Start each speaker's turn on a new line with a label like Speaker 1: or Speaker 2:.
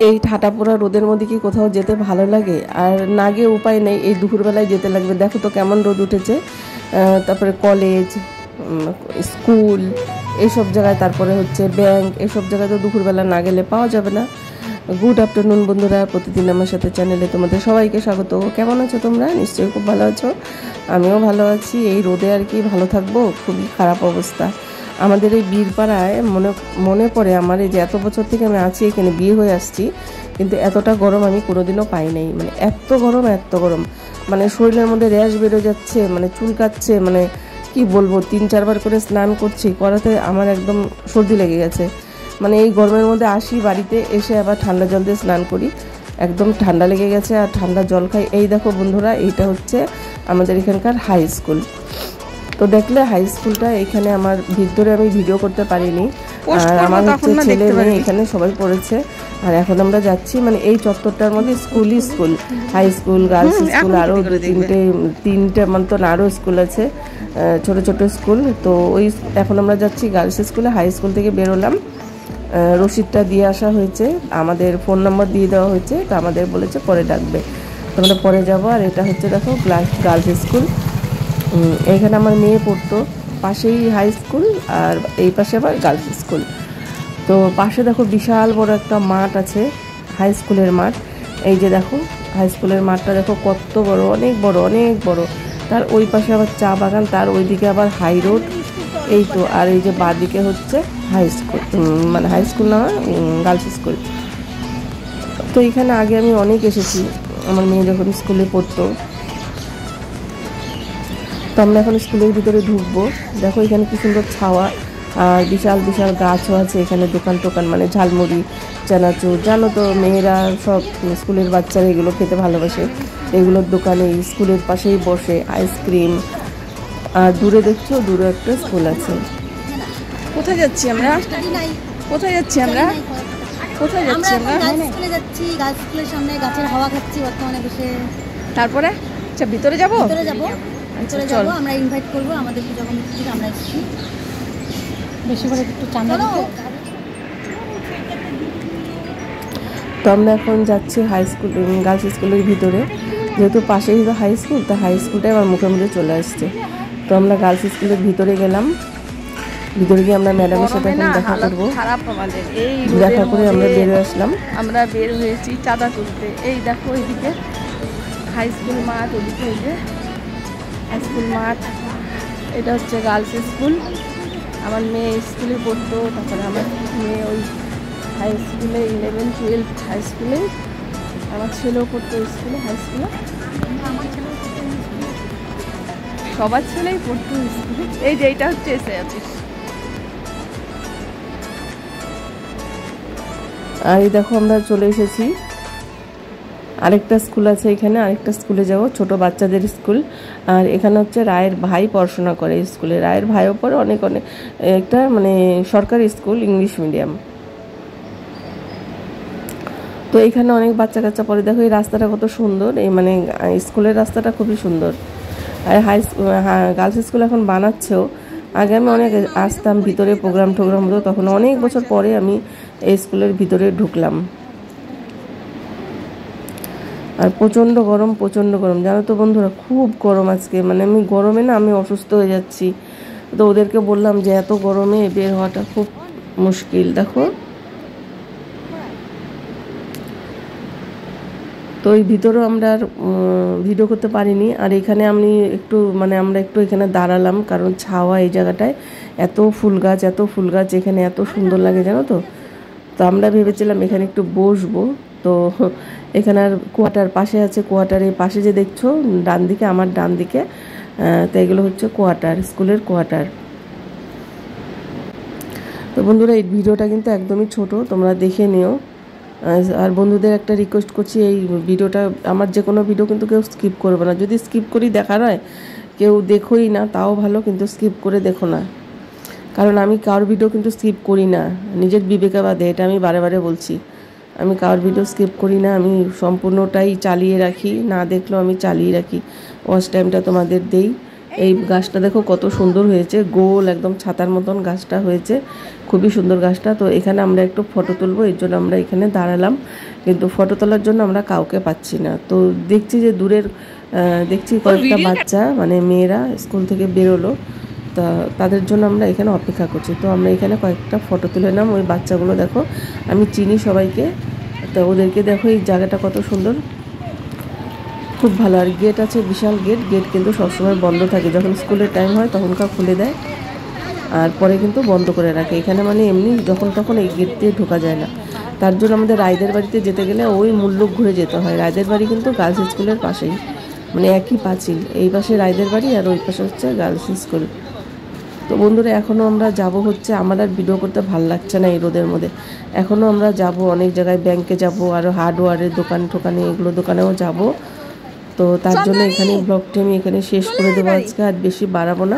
Speaker 1: এই ঠাটা পোড়া রোদের মধ্যে কি কোথাও যেতে ভালো লাগে? আর না গিয়ে উপায় নেই, এই দুপুরবেলায় যেতে লাগবে। দেখো তো কেমন রোদ উঠেছে। তারপরে কলেজ, স্কুল, এইসব জায়গায়, তারপরে হচ্ছে ব্যাংক, এইসব জায়গায় তো দুপুরবেলা না গেলে পাওয়া যাবে না। গুড আফটারনুন বন্ধুরা, প্রতিদিন আমার সাথে চ্যানেলে তোমাদের সবাইকে স্বাগত। কেমন আছো তোমরা? নিশ্চয়ই খুব ভালো আছো, আমিও ভালো আছি। এই রোদে আর কি ভালো থাকবো, খুবই খারাপ অবস্থা। আমাদের এই বীরপাড়ায় মনে পড়ে আমার এই যে এত বছর থেকে আমি আছি এখানে, বিয়ে হয়ে আসছি, কিন্তু এতটা গরম আমি কোনোদিনও পাই নাই। মানে এত গরম, মানে শরীরের মধ্যে র্যাশ বেরো যাচ্ছে, মানে চুলকাচ্ছে, মানে কি বলবো, 3-4 বার করে স্নান করাতে আমার একদম সর্দি লেগে গেছে। মানে এই গরমের মধ্যে আসি বাড়িতে, এসে আবার ঠান্ডা জল দিয়ে স্নান করি, একদম ঠান্ডা লেগে গেছে আর ঠান্ডা জল খাই। এই দেখো বন্ধুরা, এইটা হচ্ছে আমাদের এখানকার হাই স্কুল। তো দেখলে হাই স্কুলটা এখানে আমার ভিতরে আমি ভিডিও করতে পারিনি, আর আমার হচ্ছে ছেলে মেয়ে এখানে সবাই পড়েছে। আর এখন আমরা যাচ্ছি, মানে এই চত্বরটার মধ্যে school, high school, girls school, আরও তিনটে মতন আরও স্কুল আছে, ছোট ছোট স্কুল। তো ওই এখন আমরা যাচ্ছি গার্লস স্কুলে। হাই স্কুল থেকে বেরোলাম, রসিদটা দিয়ে আসা হয়েছে, আমাদের ফোন নাম্বার দিয়ে দেওয়া হয়েছে, তো আমাদের বলেছে পরে ডাকবে, তো আমরা পরে যাবো। আর এটা হচ্ছে দেখো গার্লস স্কুল। এখানে আমার মেয়ে পড়তো, পাশেই হাই স্কুল আর এই পাশে আবার গার্লস স্কুল। তো পাশে দেখো বিশাল বড় একটা মাঠ আছে, হাই স্কুলের মাঠ। এই যে দেখো হাই স্কুলের মাঠটা দেখো কত বড়, অনেক বড়। তার ওই পাশে আবার চা বাগান, তার ওইদিকে আবার হাই রোড। এই তো, আর এই যে বাঁদিকে হচ্ছে হাই স্কুল, মানে হাই স্কুল না, গার্লস স্কুল। তো এখানে আগে আমি অনেক এসেছি, আমার মেয়ে যখন স্কুলে পড়তো। তো আমরা এখন স্কুলের ভিতরে ঢুকবো। দেখো এখানে কি সুন্দর ছাওয়া, আর বিশাল গাছও আছে এখানে, দোকান, মানে ঝালমুড়ি, চানাচুর, জানো তো মেয়েরা সব, স্কুলের বাচ্চারা এগুলো খেতে ভালোবাসে। এগুলোর দোকানে স্কুলের পাশেই বসে আইসক্রিম। আর দূরে দেখছো, দূরে একটা স্কুল আছে।
Speaker 2: কোথায় যাচ্ছি আমরা?
Speaker 3: স্কুলে যাচ্ছি, গার্লস স্কুলের সামনে গাছের হাওয়া খাচ্ছি বর্তমানে বসে।
Speaker 2: তারপরে আচ্ছা ভিতরে যাবো।
Speaker 3: আমরা ইনভাইট করবো আমাদের যখন আমরা এসেছি, বেশি করে একটু চাঁদা দিতে।
Speaker 1: তো আমরা এখন যাচ্ছি হাই স্কুল, গার্লস স্কুলের ভিতরে। যেহেতু পাশেই তো হাই স্কুল, তো হাই স্কুলটাই আমার মুখে চলে আসছে। তো আমরা গার্লস স্কুলের ভিতরে গেলাম, ভিতরে গিয়ে আমরা ম্যাডামের সাথে এখন দেখা করবো। দেখা করে আমরা বেরিয়ে আসলাম।
Speaker 2: আমরা বের হয়েছি চাঁদা তুলতে। এই দেখো এইদিকে হাই স্কুল মাঠ, ওইদিকে এই যে হাই স্কুল মাঠ, এটা হচ্ছে গার্লস স্কুল। আমার মেয়ে স্কুলে পড়তো, তারপরে আমার মেয়ে ওই হাই স্কুলে 11-12 হাই স্কুলে, আমার ছেলেও পড়তো স্কুলে, হাই স্কুলে, সবার ছেলেই পড়তো স্কুলে। এই যে এইটা হচ্ছে এসে আছিস।
Speaker 1: আর এই দেখো আমরা চলে এসেছি, আরেকটা স্কুল আছে এখানে, আরেকটা স্কুলে যাব, ছোট বাচ্চাদের স্কুল। আর এখানে হচ্ছে রায়ের ভাই পড়াশোনা করে স্কুলে, রায়ের ভাইও পড়ে, অনেক একটা মানে সরকারি স্কুল, ইংলিশ মিডিয়াম। তো এখানে অনেক বাচ্চা কাচ্চা পড়ে। দেখো এই রাস্তাটা কত সুন্দর, এই মানে স্কুলের রাস্তাটা খুবই সুন্দর। আর গার্লস স্কুল এখন বানাচ্ছেও। আগে আমি অনেক আসতাম ভিতরে, প্রোগ্রাম হতো, তখন অনেক বছর পরে আমি এই স্কুলের ভিতরে ঢুকলাম। আর প্রচণ্ড গরম, জানো তো বন্ধুরা, খুব গরম আজকে। মানে আমি গরমে না আমি অসুস্থ হয়ে যাচ্ছি। তো ওদেরকে বললাম যে এত গরমে বের হওয়াটা খুব মুশকিল। দেখো তো এই ভিতরেও আমরা আর ভিডিও করতে পারিনি। আর এখানে আমি আমরা একটু এখানে দাঁড়ালাম, কারণ ছাওয়া এই জায়গাটায়, এত ফুল গাছ এখানে এত সুন্দর লাগে জানো তো। তো আমরা ভেবেছিলাম এখানে একটু বসবো। তো এখানে আর কোয়ার্টার পাশে আছে, কোয়ার্টারের পাশে যে দেখছো ডান দিকে, আমার ডান দিকে, তো এগুলো হচ্ছে কোয়ার্টার, স্কুলের কোয়ার্টার। তো বন্ধুরা এই ভিডিওটা কিন্তু একদমই ছোট, তোমরা দেখে নিও। আর বন্ধুদের একটা রিকোয়েস্ট করছি, এই ভিডিওটা, আমার যে কোনো ভিডিও কিন্তু কেউ স্কিপ করবে না। যদি স্কিপ করি দেখার হয়, কেউ দেখোই না তাও ভালো, কিন্তু স্কিপ করে দেখো না, কারণ আমি কারোর ভিডিও কিন্তু স্কিপ করি না, নিজের বিবেকাবাদে, এটা আমি বারে বলছি। আমি কারোর ভিডিও স্কিপ করি না, আমি সম্পূর্ণটাই চালিয়ে রাখি, না দেখলেও আমি চালিয়ে রাখি, ওয়াচ টাইমটা তোমাদের দেই। এই গাছটা দেখো কত সুন্দর হয়েছে, গোল একদম ছাতার মতন গাছটা হয়েছে, খুবই সুন্দর গাছটা। তো এখানে আমরা একটু ফটো তুলবো, এর জন্য আমরা এখানে দাঁড়ালাম, কিন্তু ফটো তোলার জন্য আমরা কাউকে পাচ্ছি না। তো দেখছি যে দূরের দেখছি কয়েকটা বাচ্চা মানে মেয়েরা স্কুল থেকে বেরোলো, তা তাদের জন্য আমরা এখানে অপেক্ষা করছি। তো আমরা এখানে কয়েকটা ফটো তুলে নিলাম। ওই বাচ্চাগুলো দেখো আমি চিনি সবাইকে, তো ওদেরকে দেখো এই জায়গাটা কত সুন্দর, খুব ভালো। আর গেট আছে, বিশাল গেট, গেট কিন্তু সবসময় বন্ধ থাকে, যখন স্কুলের টাইম হয় তখনকার খুলে দেয় আর পরে কিন্তু বন্ধ করে রাখে। এখানে মানে এমনি যখন তখন এই গেট দিয়ে ঢোকা যায় না। তার জন্য আমাদের রায়দের বাড়িতে যেতে গেলে ওই মুল্লুক ঘুরে যেতে হয়। রায়দের বাড়ি কিন্তু গার্লস স্কুলের পাশেই, মানে একই পাঁচিল, এই পাশে রায়দের বাড়ি আর ওই পাশে হচ্ছে গার্লস স্কুল। তো বন্ধুরা এখনও আমরা যাব হচ্ছে, আমার আর ভিডিও করতে ভাল লাগছে না এই রোদের মধ্যে। এখনও আমরা যাব অনেক জায়গায়, ব্যাংকে যাব, আরও হার্ডওয়্যারের দোকান টোকানে, এগুলো দোকানেও যাব। তো তার জন্য এখানে ব্লগটি আমি এখানে শেষ করে দেবো আজকে, আর বেশি বাড়াবো না।